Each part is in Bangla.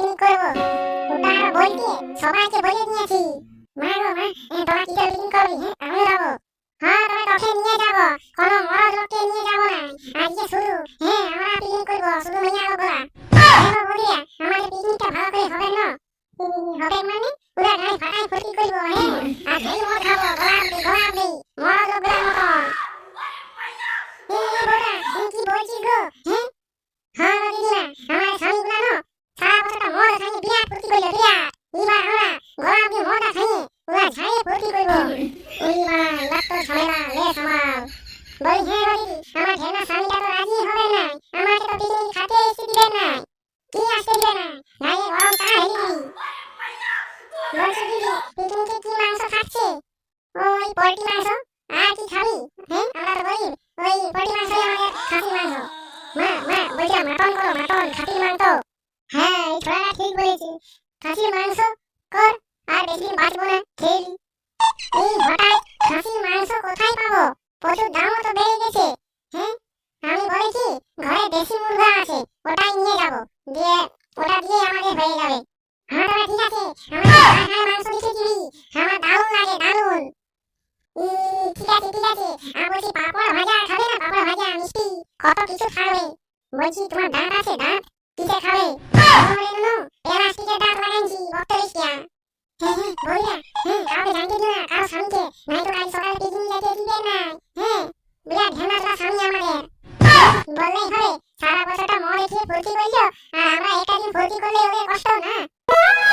পিকনিক করবো, ওটা আরো বলতে সবাইকে বলে দিয়েছি। মা গো মা, তোরা কিসের পিকনিক করবি? আমিও যাবো। হ্যাঁ, তবে তোকে নিয়ে যাবো, কোনো মরদ লোককে নিয়ে যাবো না। আজকে শুধু আমরা পিকনিক করবো, শুধু মেয়ে আর গোলা। বলিয়া আমাদের পিকনিকটা ভালো করে হবে না? হবে মানে পুরা গাড়ি ফাটাই ফুর্তি করবো, আর সেই মদ খাবো, গোলাপ দি মরদ লোকগুলোর মতন। বোটা কি বলছিস গো? হ্যাঁ দিদিরা, আমাদের স্বামীগুলা না সারা বছরটা মদ খাইয়ে বিরাট ফুর্তি করলো, বিরাট। এবার আমরা গোলাপ দি মদটা খাইয়ে পুরা ঝাড়িয়ে ফুর্তি করবো। এবার তো ঝামেলা লে সামাল। বলি দিদি, আমার ঢেনা স্বামীটা তো রাজি হবে না, আমাকে তো পিকনিক খাতে এসে দিবে না। কি আসতে দিবে না? গায়ে গরম চা হেলি। বলছি দিদি, পিকনিকে কি মাংস খাচ্ছে? ওই পোল্ট্রি মাংস। আর কি খাবি? আমরা তো গরিব, ওই পোল্ট্রি মাংসই আমাদের খাসি মাংস। বলছিলাম মাটন করো, মাটন, খাসির মাংস। হ্যাঁ, এই ছোড়াটা ঠিক বলেছে, খাসির মাংস কর, আর বেশি দিন বাঁচবো না, খেয়ে নি। এই হঠাৎ খাসির মাংস কোথায় পাবো? প্রচুর দামও তো বেড়ে গেছে। আমি বলেছি ঘরে দেশি মুরগা আছে, ওটাই নিয়ে যাব, দিয়ে ওটা দিয়ে আমাদের হয়ে যাবে। হ্যাঁ তবে ঠিক আছে, আমার মাংস দিতে দিবি, আমার দারুণ লাগে, দারুণ। ঠিক আছে। আর বলছি পাপড় ভাজা খাবে না? পাপড় ভাজা, মিষ্টি, কত কিছু খাবে। বলছি তোমার দাঁত আছে? দাঁত কিসে খাবে? প্লাস্টিকের দাঁত লাগাইছি, বক্তরিষ্টিয়া। বলিয়া কাউকে জানতে দিও না, কারো স্বামীকে, নাই তো কাল সকালে পিকনিক যেতে দিবে না। বিরাট ঢেনাচড়া স্বামী আমাদের। বললেই হবে সারা বছরটা মদ খেয়ে ফুর্তি করলো, আর আমরা একটা দিন ফুর্তি করলে ওদের কষ্ট না।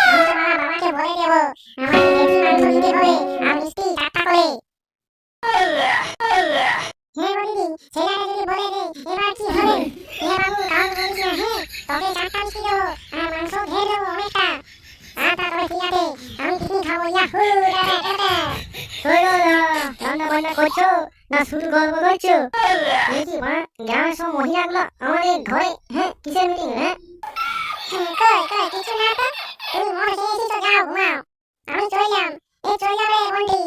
আমি তো বাবাকে বলে দেবো, আমাকে বেশি মাংস দিতে হবে, আর মিষ্টি টাটকা করে। দিদি, ছেলেটা যদি বলে দে, এবার কি হবে? বাবু কাউকে বলিস না, তোকে 4টা মিষ্টি দেবো, আর মাংস ঢের দেবো অনেকটা। আচ্ছা তবে ঠিক আছে, আমি পিকনিক খাবো, ইয়াহু। রান্না করছো না শুধু গল্প করছো? দেখি মা, গ্রামের সব মহিলাগুলো আমাদের ঘরে কিসের মিটিং? কই কিছু না তো, তুমি মদ খেয়েছি তো, যাও ঘুমাও, আমি চললাম। চলে যাবে বন্টি?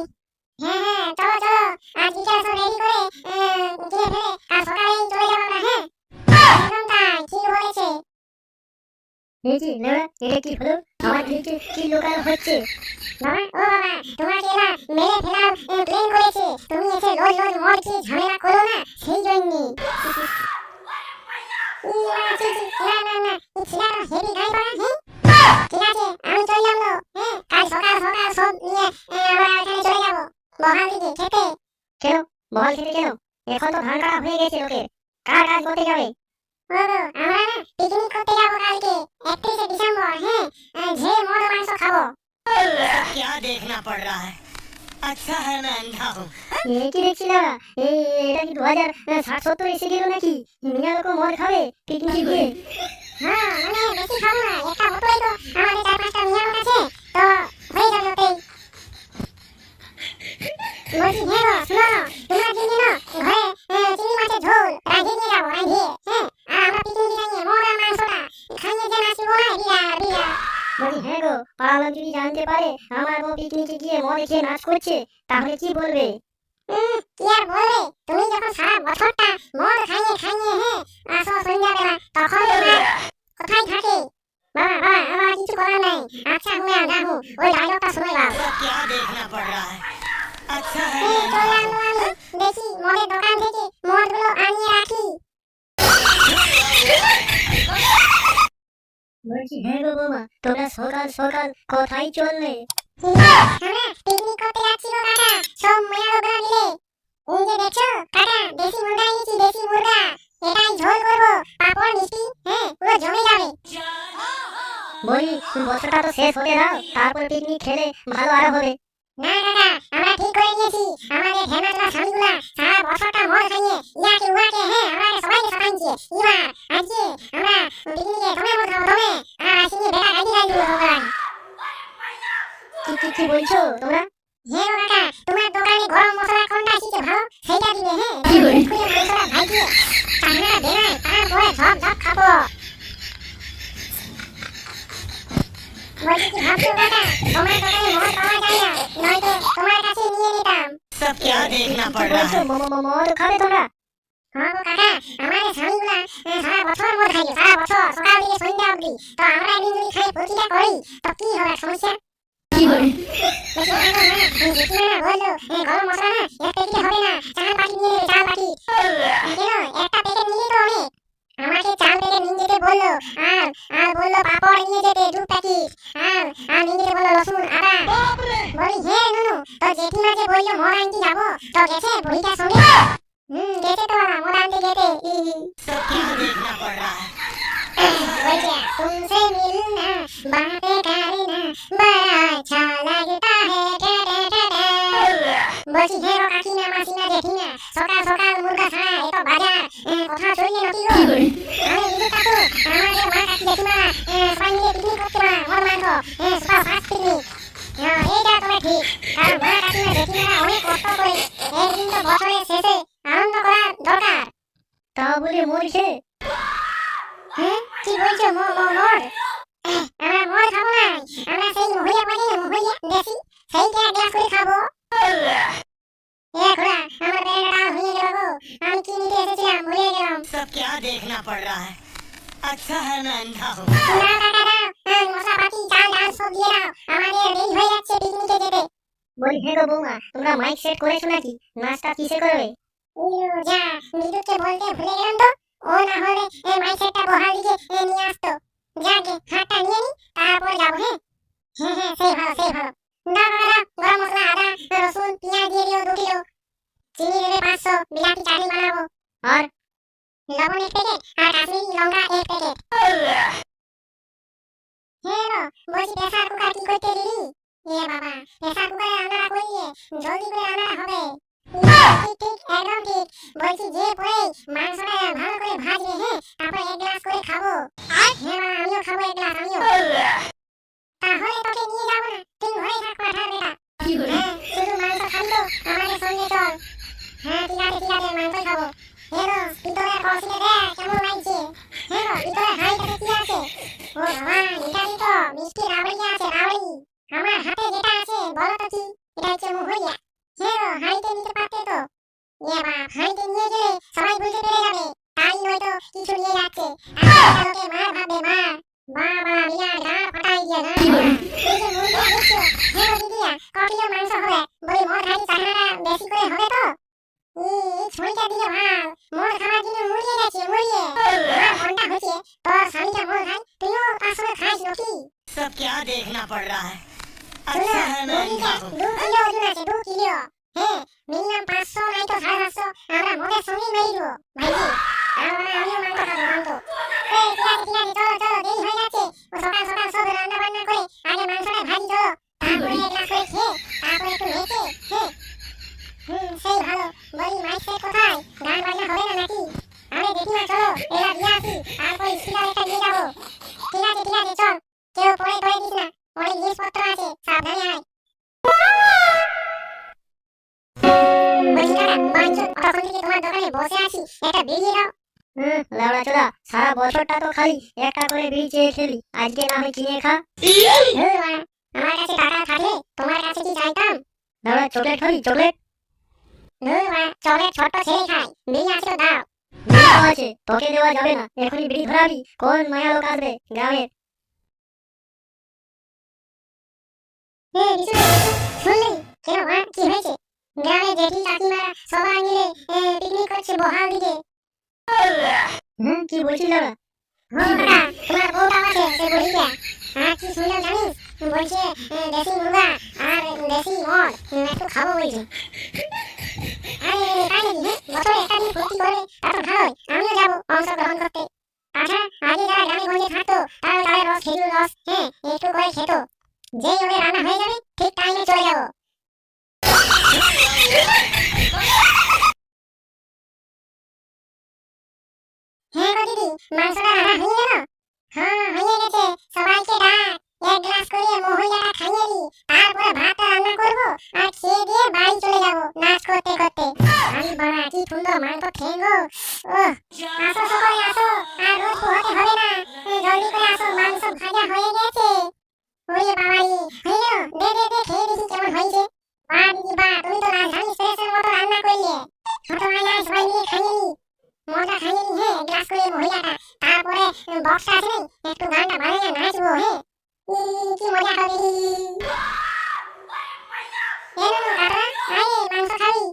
চলো, আজ বিকাল সব রেডি করে গিয়ে ফেলে কাল সকালেই চলে যাবো আমরা। একদম তাই, ঠিক বলেছে। দেখি লেওড়া, এটা কি হলো? আমার কিছু কি লোকাল হচ্ছে? বাবা, তোমাকে এবার মেরে ফেলার প্ল্যান করেছে, তুমি এসে রোজ মদ খেয়ে ঝামেলা করো না, সেই জন্যই। না, এই ছেলেটা হেভি গাই করা। ঠিক আছে, আমি চললাম লো। কাল সকাল সব নিয়ে আমরা এখানে চলে যাবো বহাল দিকে খেতে। কেন বহাল খেতে কেন? এখন তো ধান কাটা হয়ে গেছে, লোকের কার কাজ করতে যাবে? আমরা না পিকনিক করতে যাবো কালকে 31 ডিসেম্বর। ঝে মদ মাংস খাবো। क्या देखना पड़ रहा है? अच्छा है मैं अंधा हूँ। কি দেখছি না, এটা কি 2060-70 এসে গেল নাকি? মিয়া লোক মদ খাবে পিকনিক গিয়ে? মানে বেশি খাবো না, একটা বোতলই তো আমাদের 4-5টা মিয়া লোক আছে, তো হয়ে যাবে ওতেই। বলছি গো, শুনো না, তোমরা দিনে না ঘরে চিংড়ি মাছের ঝোল রাঁধিয়ে নিয়ে যাবো, রাঁধিয়ে। আর আমরা পিকনিক খাইয়ে মদ আর মাংসটা খাইয়ে যে নাচবো না, বিয়া। বলি গো, পাড়ার লোক যদি জানতে পারে আমার বউ পিকনিকে গিয়ে মদ খেয়ে নাচ করছে, তাহলে কি বলবে? কি আর বলবে, তুমি যখন সারা বছরটা মদ খাইয়ে আসো সন্ধ্যাবেলা, তখন তোমার কোথায় থাকে? বাবা, আমার কিছু করার নাই। আচ্ছা হুয়া যাবো, ওই ডায়লগটা শুনে যাও। क्या देखना पड़ रहा है? अच्छा है চলে আসবো আমি, দেখি মদের দোকান থেকে মদগুলো আনিয়ে রাখি। বলছি গো বৌমা, তোমরা সকাল কোথায় চললে? আমরা পিকনিক করতে যাচ্ছি গো কাকা, সব মেয়েগুলো মিলে। এই যে দেখছো কাকা, দেশি মুরগা এনেছি, দেশি মুরগা। এটাই ঝোল করবো, পাপড় মিষ্টি, পুরো জমে যাবে। বলি বছরটা তো শেষ হতে দাও, তারপর পিকনিক খেলে ভালো আরো হবে। না কাকা, আমরা ঠিক করে নিয়েছি, আমাদের ঢেনাচড়া স্বামীগুলা সারা বছরটা মদ খাইয়ে ইয়াকে উয়াকে আমাকে সবাইকে সাবাইছে। এবার আজকে আমরা পিকনিকে দমে মদ খাবো, দমে। আর আসিনি বেটা গাইতে দিব সবাই। কি বলছো তোমরা? গো কাকা, তোমার দোকানে গরম মশলা কোনটা শিখে ভালো সেইটা দিবে। মশলা ভাইকে চাকরিটা দেনাই, তারপরে ঝপ খাবো। বলছি কি ভাবছো কাকা, তোমার দোকানে মদ পাওয়া যায় না, নয়তো তোমার কাছে নিয়ে নিতাম। सब क्या देखना पड़ रहा है? মদ খাবে তোমরা? হ্যাঁ গো কাকা, আমাদের স্বামীগুলা সারা বছর মদ খাইছে, সারা বছর সকাল থেকে সন্ধ্যা অবধি। তো আমরা একদিন যদি খাই প্রতিটা করি তো কি হবে সমস্যা? বেশি ভাঙো না, জেঠিমারা বললো গরম মশলা না এক প্যাকেটে হবে না, চাল বাটি নিয়ে নেবে, চাল বাটি। কেন একটা প্যাকেট নিলে তো অনেক। আমাকে চাল প্যাকেট নিয়ে যেতে বললো, আর আর বললো পাপড় নিয়ে যেতে 2 প্যাকেট, আর নিয়ে যেতে বললো রসুন আদা। বলি হ্যাঁ নুনু, তো জেঠিমা যে বললো মদ আনতে যাবো, তো গেছে বুড়িটার সঙ্গে? গেছে তো বাবা, মদ আনতে গেছে। तो क्या देखना पड़ रहा है? बोलिए तुमसे मिलना बातें करना बड़ा अच्छा लगता है বলছি হে গো কাকিমা মাসিমা জেঠিমা, সকাল সকাল মুরগা ছাড়া এত বাজার কথা চললে নাকি গো? আমি দিদি কাকু আমাদের মা কাকি জেঠিমা সবাই মিলে পিকনিক করতে মা মদ মাংস সকাল ফার্স্ট পিকনিক। এইটা তবে ঠিক, কারণ মা কাকিমা জেঠিমারা অনেক কষ্ট করে একদিন তো বছরের শেষে আনন্দ করার দরকার। তা বলে মরছে? হ্যাঁ কি বলছো মদ? আমরা মদ খাবো না, আমরা সেই মহুয়া পানি মহুয়া দেশি সেইটা এক গ্লাস করে খাবো। এ খোড়া আমার ব্যাগটা ভেঙে গেল গো, আমি কি নিতে এসেছিলাম ভুলে গেলাম। सब क्या देखना पड़ रहा है? अच्छा है मैं अंधा हूँ। দাও টাকা দাও, মশলাপাতি চাল ডাল সব দিয়ে দাও, আমাদের দেরি হয়ে যাচ্ছে পিকনিকে যেতে। বলি হে গো বৌমা, তোমরা মাইক সেট করেছো নাকি? নাচটা কিসে করবে? যা বিদ্যুৎকে বলতে ভুলে গেলাম তো, ও না হলে মাইক সেটটা বহাল দিকে নিয়ে আসতো। যাকে হাতটা নিয়ে নি তারপর যাবো। হ্যাঁ হ্যাঁ সেই ভালো সেই ভালো। দাও দাও গরম মশলা আদা রসুন পেঁয়াজ দিয়ে দিও 2 কিলো, চিনি দেবে 500, বিলাতি চাটনি বানাবো, আর লবণ 1 প্যাকেট, আর কাশ্মীরি লঙ্কা 1 প্যাকেট। হ্যাঁ বলছি প্রেসার কুকার কি করতে দিলি? এ বাবা প্রেসার কুকারে রান্নাটা করলে জলদি করে রান্নাটা হবে। ঠিক ঠিক একদম ঠিক। বলছি যে পরে মাংসটা ভালো করে ভাজবে, হ্যাঁ তারপর 1 গ্লাস করে খাবো। হ্যাঁ বাবা আমিও খাবো 1 গ্লাস আমিও। তাহলে তোকে নিয়ে যাবো না, তুই ঘরেই থাক পাঠার বেটা। হ্যাঁ শুধু মাংস খাবি তো আমাদের সঙ্গে চল। হ্যাঁ ঠিক আছে মাংসই খাবো। হে গো পিতলের কলসিতে দেখ কেমন লাগছে। হে গো পিতলের হাঁড়িটাতে কি আছে? ও বাবা এটাই তো মিষ্টি রাবড়ি আছে, রাবড়ি। আমার হাতে যেটা আছে বলো তো কি? এটা হচ্ছে মহুয়া। হে গো হাঁড়িতে নিতে পারতে তো। এ বাপ হাঁড়িতে নিয়ে গেলে সবাই বুঝতে পেরে যাবে, তাই নয়তো কিছু নিয়ে যাচ্ছে। আর লোকে মার ভাববে মার। বাবা বিরাট গাঁড় ফাটাই দিয়ে গাঁড়। এই যে মুরগিটা দেখছো, হে গো দিদিরা ক কিলো মাংস হবে? বলি মদ খাইতে চাকরাটা বেশি করে হবে তো? ছুরিটা দিয়ে ভাব, মদ খাবার জন্য মুড়িয়ে গেছে মুড়িয়ে। আমার ঘন্টা হচ্ছে তোর স্বামীটা মদ খায়, তুইও তার সঙ্গে খাইস নাকি? सब क्या देखना पड़ रहा है? শোনো अच्छा है मैं মুরগিটা अंधा हूँ। 2 কিলো ওজন আছে, 2 কিলো। হ্যাঁ মিনিমাম 500 নাই তো 750 আমরা মদের সঙ্গেই মেরে দেবো ভাইজি। আমিও মাংস খাবো মাংস। ঠিক আছে চলো চলো দেরি হয়ে যাচ্ছে। ও সকাল সকাল সব রান্না বান্না করে আগে মাংসটা ভাজি চলো, তারপরে 1 গ্লাস করে খেয়ে তারপরে একটু নেচে। হ্যাঁ সেই ভালো। বলি মাইক সেট কোথায়? গান বাজনা হবে না নাকি? আরে জেঠিমা চলো এলা দিয়ে আসি, তারপর স্পিকার একটা নিয়ে যাবো। ঠিক আছে চল, কেউ পরে দিস না, অনেক জিনিসপত্র আছে সাবধানে আয়। বলছি কাকা বাঞ্চো কতক্ষণ থেকে তোমার দোকানে বসে আছি, একটা বেরিয়ে দাও। লাউড়া চোদা সারা বছরটা তো খালি একটা করে বিড়ি চেয়ে খেলি, আজকে না হয় কিনে খা। আমার কাছে টাকা থাকলে তোমার কাছে কি চাইতাম? লাউড়া চকলেট খাবি চকলেট? চকলেট ছোট ছেলে খাই, বিড়ি আছে তো দাও। বিড়ি তো আছে, তোকে দেওয়া যাবে না, এখনই বিড়ি ধরাবি? কোন মায়া লোক আসবে গ্রামের? শুনলি কেন কি হয়েছে? গ্রামে জেঠি কাকিমারা সবাই মিলে পিকনিক করছে বহাল দিকে। কি বলছিস লাউড়া? তোমার বউটা আছে সে বুড়িটা, আর কি শুনলাম জানিস? বলছে দেশি মুরগা আর দেশি মদ একটু খাবো বলছে। আরে তাই নাকি? বছরে একটা দিন ফুর্তি করবে তা তো ভালোই, আমিও যাবো অংশগ্রহণ করতে। আচ্ছা আগে যারা গ্রামে গঞ্জে থাকতো তারা তাদের রস খেজুর রস একটু করে খেত, যেই ওদের রান্না হয়ে যাবে ঠিক টাইমে চলে যাবো। হ্যাঁ গো দিদি মাংসটা রান্না হয়ে গেল? হ্যাঁ হয়ে গেছে, সবাইকে ডাক, 1 গ্লাস করে মহুয়াটা খাইয়ে দি, তারপরে ভাতটা রান্না করবো আর খেয়ে দিয়ে বাড়ি চলে যাবো নাচ করতে করতে। আমি বাবা কি সুন্দর মাংস খেয়ে গো। আসো সবাই আসো, আর রোদ পোহাতে হবে না, জলদি করে আসো, মাংস ভাজা হয়ে গেছে। ওরে বাবাই হয়ে গেল, দে খেয়ে দেখি কেমন হয়েছে। বাহ দিদি বাহ, তুমি তো রাজধানী স্পেশাল মতো রান্না করলে। ছোট ভাই সবাই মিলে খাইয়ে নি। মাংস খাবি?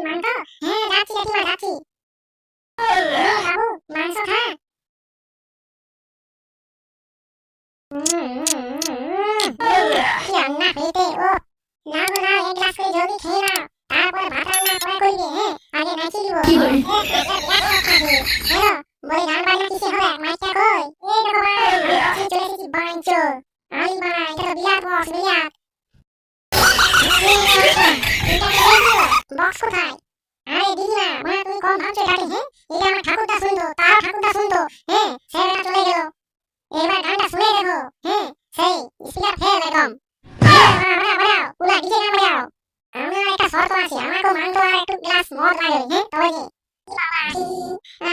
মাংস? হ্যাঁ যাচ্ছি কাকিমা যাচ্ছি। বাবু মাংস খা। কি রান্না খেতে ও নাও গো নাও এক গ্লাস করে জলদি খেয়ে নাও, তারপরে ভাত রান্না করে করবে। হ্যাঁ আগে নাচি দিব। হ্যালো বলি গান বাজনা কিসে হবে, মাইকটা কই? এই দেখো ভাই চলে এসেছি বাঞ্চো। আলি বানা এটা তো বিরাট বক্স বিরাট। বক্স কোথায়? আরে দিদিমা মা তুমি কম ভাবছো এটাকে। হ্যাঁ এটা আমার ঠাকুরদা শুনতো, তার ঠাকুরদা শুনতো। হ্যাঁ সেটা চলে গেল। এবার গানটা শুনে দেখো। হ্যাঁ সেই স্পিকার ফেল একদম। বাড়াও পুরা ডিজে গান বাড়াও। আমার একটা শর্ত আছে, আমাকে মাংস আর একটু গ্লাস মদ লাগবে। হ্যাঁ তবে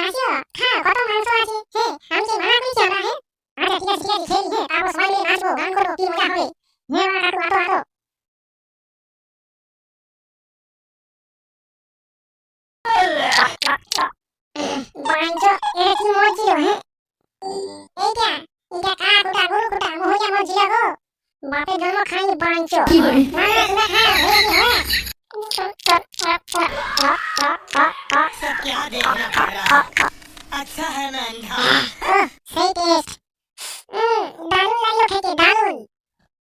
আসো খাও, কত মাংস আছে। হ্যাঁ আমি কি মানা করছি আমরা? হ্যাঁ আচ্ছা ঠিক আছে খেলি। হ্যাঁ তারপর সবাই মিলে নাচবো গান করবো, কি মজা হবে। হ্যাঁ মা কাকু আতো আতো। বাঞ্চো এটা কি মদ ছিল? হ্যাঁ এইটা এটা কার কুটা গরু কুটা মহুয়া মদ ছিল গো। বাপের জন্ম খাইনি বাঞ্চো। না না তোমরা খাও এই কি হয়? सब क्या देखना पड़ रहा है? अच्छा है मैं अंधा हूँ। সেই টেস্ট। দারুণ লাগলো খেতে, দারুণ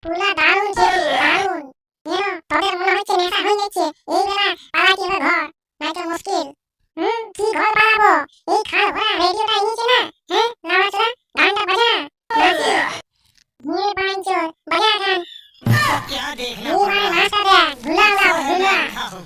পুরা দারুণ ছিল দারুণ। তোদের মনে হচ্ছে নেশা হয়ে যাচ্ছে, এই বেলা পালা কি হবে ঘর, নয়তো মুশকিল। কি ঘর পালাবো, এই খাল ভরা রেডিওটা নিচে না। হ্যাঁ নামাচরা গানটা বাজা নাচি। বাঞ্চো বাজা গান। सब क्या देखना এই पड़ মানে रहा है? নাচটা দেখ, ধুলা अच्छा উড়াও है ধুলা। मैं अंधा हूँ।